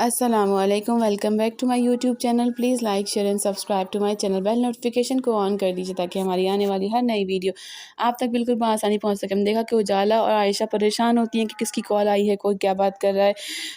अस्सलामुअलैकुम, welcome back to my YouTube channel. Please like share and subscribe to my channel. Bell notification को on कर दीजिए ताकि हमारी आने वाली हर नई वीडियो आप तक बिल्कुल बआसानी पहुंच सके। हम देखा कि उजाला और आयशा परेशान होती हैं कि किसकी कॉल आई है, कोई क्या बात कर रहा है।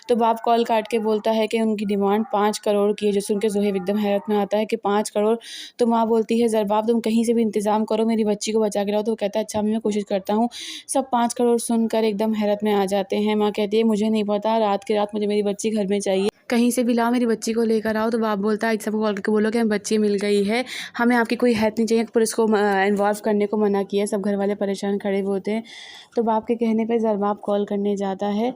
तो बाप कॉल काट के बोलता है कि उनकी डिमांड 5 करोड़ की है, जो सुन के ज़ोहैब एकदम हैरत में आता है कि 5 करोड़। तो माँ बोलती है, ज़रबाब तुम कहीं से भी इंतज़ाम करो, मेरी बच्ची को बचा के लाओ। तो वो कहता है अच्छा मैं कोशिश करता हूँ। सब 5 करोड़ सुनकर एकदम हैरत में आ जाते हैं। माँ कहती है मुझे नहीं पता, रात के रात मुझे मेरी बच्ची घर में चाहिए, कहीं से भी लाओ, मेरी बच्ची को लेकर आओ। तो बाप बोलता है सबको कॉल करके बोलो कि हमें बच्ची मिल गई है, हमें आपकी कोई हेल्प नहीं चाहिए। पुलिस को इन्वॉल्व करने को मना किया। सब घर वाले परेशान खड़े हुए होते हैं। तो बाप के कहने पे ज़रबाब कॉल करने जाता है।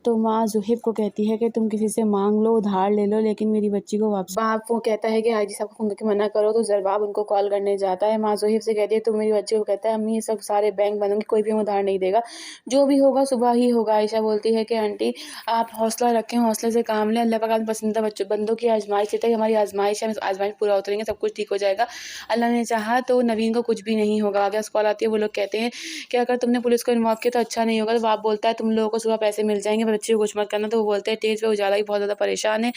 तो माँ ज़ोहैब को कहती है कि तुम किसी से मांग लो, उधार ले लो, लेकिन मेरी बच्ची को वापस। बाप वो कहता है कि हाजी साहब को फ़ोन करके मना करो। तो ज़रबाब उनको कॉल करने जाता है। माँ ज़ोहैब से कहती है तुम मेरी बच्ची को, कहता है अम्मी ये सब सारे बैंक बंद होंगे, कोई भी हमें उधार नहीं देगा, जो भी होगा सुबह ही होगा। आयशा बोलती है कि आंटी आप हौसला रखें, हौसले से काम लें, अल्लाह पाक आपके पसंदीदा बच्चों बंदों की आजमाइश देता है। हमारी आजमाइश है, आजमाइश पूरा उतरेंगे, सब कुछ ठीक हो जाएगा। अल्लाह ने चाहा तो नवीन को कुछ भी नहीं होगा। आगे कॉल आती है, वो लोग कहते हैं कि अगर तुमने पुलिस को इन्वॉल्व किया तो अच्छा नहीं होगा। तो बाप बोलता है तुम लोगों को सुबह पैसे मिल जाएंगे, बच्चे को कुछ मत करना। तो वो बोलते हैं तेज पे उजाला भी बहुत ज़्यादा परेशान है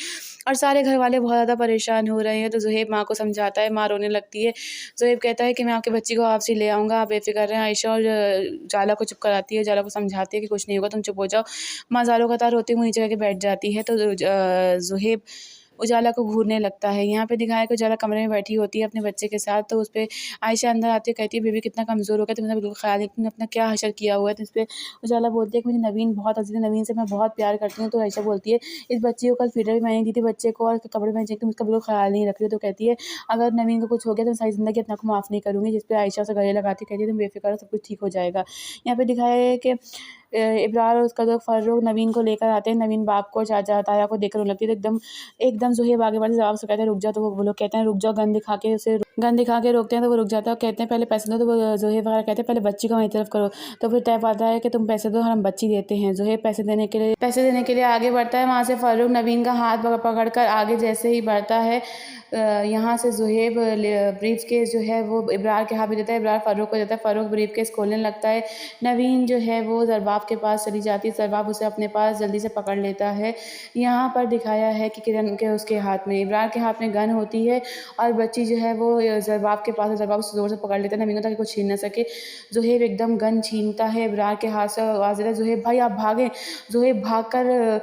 और सारे घर वाले बहुत ज़्यादा परेशान हो रहे हैं। तो ज़ोहैब माँ को समझाता है, माँ रोने लगती है। ज़ोहैब कहता है कि मैं आपकी बच्ची को आपसे ले आऊँगा, आप बेफिक्र रहें। आयशा और जाला को चुप कराती है, जाला को समझाती है कि कुछ नहीं होगा, तुम चुप हो जाओ। माँ ज़ारो कतार रोती हुई नीचे जाके बैठ जाती है। तो ज़ोहैब उजाला को घूरने लगता है। यहाँ पे दिखाया कि उजाला कमरे में बैठी होती है अपने बच्चे के साथ। तो उस पे आयशा अंदर आती है, कहती है बेबी कितना कमज़ोर हो गया, तुम्हें बिल्कुल ख्याल नहीं, तुमने अपना क्या हशर किया हुआ है। तो इस पे उजाला बोलती है कि मुझे नवीन बहुत अजीज़ है, नवीन से मैं बहुत प्यार करती हूँ। तो आयशा बोलती है इस बच्ची को कल फीडर भी मैंने दी थी बच्चे को, और कपड़े मैंने तुम उसका बिल्कुल ख्याल नहीं रख रही हो। तो कहती है अगर नवीन को कुछ हो गया तो सारी ज़िंदगी अपने को माफ़ नहीं करूँगी। जिस पे आयशा उसे गले लगाती कहती है तुम बेफिक्र हो, सब कुछ ठीक हो जाएगा। यहाँ पे दिखाया है कि इब्रार और उसका दोस्त फ़ारूक नवीन को लेकर आते हैं। नवीन बाप को चाचा ताया को देखकर रोने लगती है। तो एकदम एकदम ज़ोहैब आगे बढ़ जवाब से कहते हैं रुक जा। तो वो लोग कहते हैं रुक जाओ, गन दिखा के रोकते हैं। तो वो रुक जाता है और कहते हैं पहले पैसे दो। तो वो ज़ोहैब वगैरह कहते हैं पहले बच्ची को हमारी तरफ करो। तो फिर तय पाता है कि तुम पैसे दो, हम बच्ची देते हैं। ज़ोहैब पैसे देने के लिए आगे बढ़ता है। वहाँ से फ़ारूक नवीन का हाथ पकड़ कर आगे जैसे ही बढ़ता है, यहाँ से ज़ोहैब ब्रीफ केस जो है वो इब्रार के हाथ में देता है, इब्रार फ़ारूक को देता है। फ़ारूक ब्रीफ केस खोलने लगता है। नवीन जो है वो ज़रबाब के पास चली जाती है। ज़रबाब उसे अपने पास जल्दी से पकड़ लेता है। यहाँ पर दिखाया है कि किरण के उसके हाथ में, इब्रार के हाथ में गन होती है और बच्ची जो है वो ज़रबाब के पास है। ज़रबाब उसे ज़ोर से पकड़ लेता है नवीन को ताकि कुछ छीन न सके। ज़ोहैब एकदम गन छीनता है इब्रार के हाथ से, आवाज़ देता है ज़ोहैब भाई आप भागें। ज़ोहैब भागकर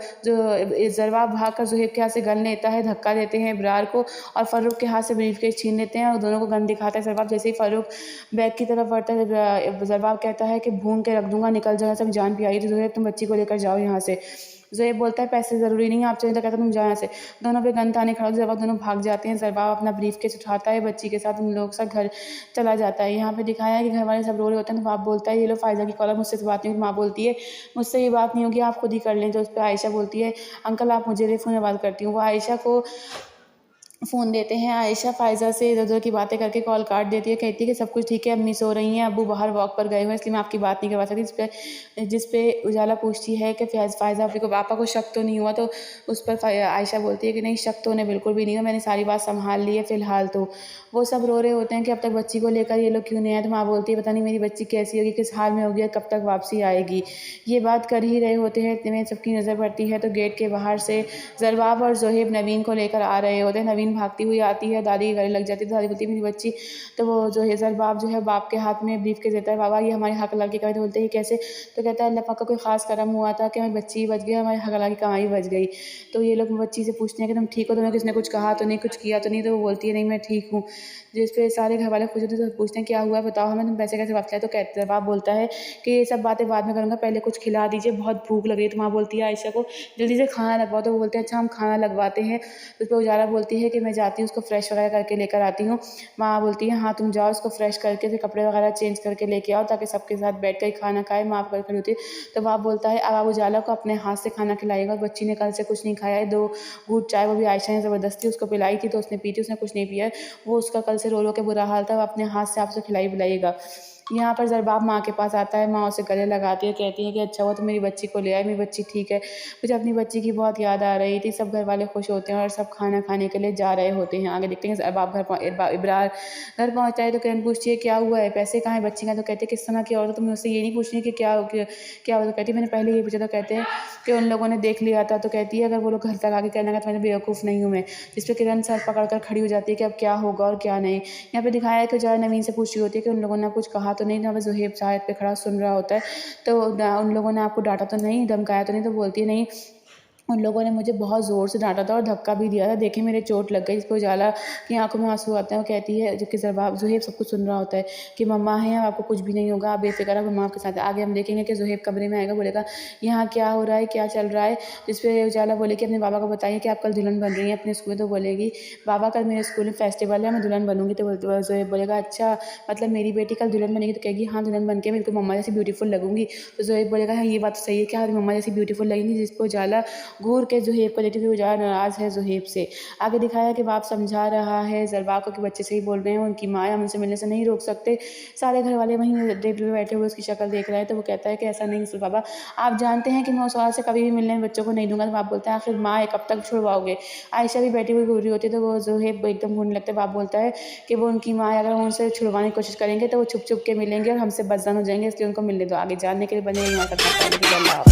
ज़रबाब भागकर ज़ोहैब के हाथ से गन लेता है, धक्का देते हैं इब्रार को और फ़ारूक के हाथ से ब्रीफकेस छीन लेते हैं और दोनों को गन दिखाता है ज़रबाब। जैसे ही फ़ारूक बैग की तरफ बढ़ता है, ज़रबाब कहता है कि भून के रख दूंगा, निकल जाओ, सब जान पियाई। तो ज़ोहैब तुम बच्ची को लेकर जाओ यहाँ से। ज़ोहैब बोलता है पैसे ज़रूरी नहीं है, आप चाहिए तो कहता तुम जाओ यहाँ से। दोनों पे गन ताने खड़ा, ज़रबाब दोनों भाग जाते हैं। ज़रबाब अपना ब्रीफकेस उठाता है, बच्ची के साथ उन लोग सब घर चला जाता है। यहाँ पे दिखाया है कि घर वाले सब रो रहे होते हैं। तो बाप बोलता है ये लो फ़ायज़ा की कॉल है, मुझसे बात नहीं होगी। माँ बोलती है मुझसे ये बात नहीं होगी, आप खुद ही कर लें। तो उस पर आयशा बोलती है अंकल आप मुझे दे, फ़ोन में बात करती हूँ। वो आयशा को फ़ोन देते हैं। आयशा फ़ायज़ा से इधर उधर की बातें करके कॉल काट देती है, कहती है कि सब कुछ ठीक है, अम्मी सो रही हैं, अब्बू बाहर वॉक पर गए हुए हैं, इसलिए मैं आपकी बात नहीं करवा सकती। जिस पे उजाला पूछती है कि फ़ायज़ा आपको पापा को शक तो नहीं हुआ। तो उस पर आयशा बोलती है कि नहीं शक तो उन्हें बिल्कुल भी नहीं हुआ, मैंने सारी बात संभाल ली है फ़िलहाल। तो वो सब रो रहे होते हैं कि अब तक बच्ची को लेकर ये लोग क्यों नहीं आए। तो माँ बोलती है पता नहीं मेरी बच्ची कैसी होगी, किस हाल में होगी और कब तक वापसी आएगी। ये बात कर ही रहे होते हैं, इतने में सबकी नज़र पड़ती है तो गेट के बाहर से ज़रबाब और ज़ोहैब नवीन को लेकर आ रहे होते हैं। नवीन भागती हुई आती है, दादी के गले लग जाती है। दादी बोलती है मेरी बच्ची। तो वो जो है ज़रबाब जो है बाप के हाथ में ब्रीफकेस देता है, बाबा ये हमारे हक हलाल की कमाई। तो बोलते हैं कैसे। तो कहता है अल्लाह पाक का कोई ख़ास करम हुआ था कि हमारी बच्ची बच गई, हमारे हक हलाल की कमाई बच गई। तो ये लोग बच्ची से पूछते हैं कि तुम ठीक हो, तुम्हें किसने कुछ कहा तो नहीं, कुछ किया तो नहीं। तो वो बोलती है नहीं मैं ठीक हूँ। जिस पे सारे घर वाले खुश होते हैं, तो पूछते हैं क्या हुआ है बताओ हमें, तुम पैसे कैसे वापस लाए। तो कहते ज़रबाब बोलता है कि ये सब बातें बाद में करूँगा, पहले कुछ खिला दीजिए, बहुत भूख लग रही है। तो माँ बोलती है आयशा को जल्दी से खाना लगवाओ। तो वो बोलते हैं अच्छा हम खाना लगवाते हैं। उस पर उजाला बोलती है कि मैं जाती हूँ उसको फ्रेश वगैरह करके लेकर आती हूँ। माँ बोलती है हाँ तुम जाओ, उसको फ्रेश करके फिर कपड़े वगैरह चेंज करके लेके आओ ताकि सबके साथ बैठ कर खाना खाए। माँ कर खड़ी होती है। तो बाप बोलता है अब आप उजाला को अपने हाथ से खाना खिलाएगा। बच्ची ने कल से कुछ नहीं खाया है, 2 घूंट चाय वो भी आयशा ने ज़बरदस्ती उसको पिलाई थी तो उसने पी थी, उसने कुछ नहीं पिया है। वो उसका कल से रो रो के बुरा हाल था, वो अपने हाथ से आपसे खिलाई पिलाइएगा। यहाँ पर ज़रबाब माँ के पास आता है, माँ उसे गले लगाती है, कहती है कि अच्छा हुआ तो मेरी बच्ची को ले आए, मेरी बच्ची ठीक है। मुझे अपनी बच्ची की बहुत याद आ रही थी। सब घर वाले खुश होते हैं और सब खाना खाने के लिए जा रहे होते हैं। आगे देखते हैं ज़रबाब इब्रार घर पहुँचता है तो किरण पूछती है क्या हुआ है, पैसे कहाँ हैं बच्ची का? तो कहते हैं किस तरह की औरत, तुम मुझसे ये नहीं पूछ रही कि क्या हुआ? तो कहती है मैंने पहले ये पूछा। तो कहते हैं कि उन लोगों ने देख लिया था। तो कहती है अगर वो लोग घर तक आके कहने लगा तो मैं बेवकूफ़ नहीं हूँ मैं। जिस पे किरण सर पकड़ कर खड़ी हो जाती है कि अब क्या होगा और क्या नहीं। यहाँ पे दिखाया है कि ज़रा नवीन से पूछ रही होती है कि उन लोगों ने कुछ कहा तो नहीं। यहाँ पे ज़ुहैब साइड पे खड़ा सुन रहा होता है, तो उन लोगों ने आपको डांटा तो नहीं, धमकाया तो नहीं? तो बोलती है नहीं, उन लोगों ने मुझे बहुत ज़ोर से डांटा था और धक्का भी दिया था, देखिए मेरे चोट लग गई। इस पे उजाला की आंखों में आंसू आते हैं। वो कहती है, जबकि ज़ुहैब सब कुछ सुन रहा होता है कि मम्मा है, आपको कुछ भी नहीं होगा, आप बेफिक्र रहो, मम्मा आपके साथ है। आगे हम देखेंगे कि ज़ुहैब कमरे में आएगा, बोलेगा यहाँ क्या हो रहा है, क्या चल रहा है? जिस पे उजाला बोले कि अपने बाबा को बताइए कि आप कल दुल्हन बन रही हैं अपने स्कूल में। तो बोलेगी बाबा कल मेरे स्कूल में फेस्टिवल है, मैं दुल्हन बनूंगी। तो ज़ुहैब बोलेगा अच्छा, मतलब मेरी बेटी कल दुल्हन बनेगी? तो कहेगी हाँ दुल्हन बन के बिल्कुल मम्मा जैसी ब्यूटीफुल लगूंगी। तो ज़ुहैब बोलेगा हाँ ये बात सही है, क्या मम्मा जैसी ब्यूटीफुल लगेंगी? जिस पर उजाला घूर के ज़ुहैब को देखती हुई उजाला नाराज़ है ज़ुहैब से। आगे दिखाया कि बाप समझा रहा है ज़रबाब को कि बच्चे सही बोल रहे हैं, उनकी माँ है, हम उनसे मिलने से नहीं रोक सकते। सारे घर वाले वहीं टेबल पे बैठे हुए उसकी शक्ल देख रहे हैं। तो वो कहता है कि ऐसा नहीं ज़ुहैब बाबा, आप जानते हैं कि मैं उस औरत से कभी भी मिलने बच्चों को नहीं दूंगा। तो बाप बोलता है आखिर माँ है, कब तक छुड़वाओगे? आयशा भी बैठी हुई घूर रही होती है, तो वो ज़ुहैब एकदम घूरने लगता है। बाप बोलता है कि वो उनकी माँ है, अगर हम उनसे छुड़वाने की कोशिश करेंगे तो वो छुप छुप के मिलेंगे और हमसे बदजन हो जाएंगे, इसलिए उनको मिलने दो। आगे जानने के लिए बने यहाँ तक।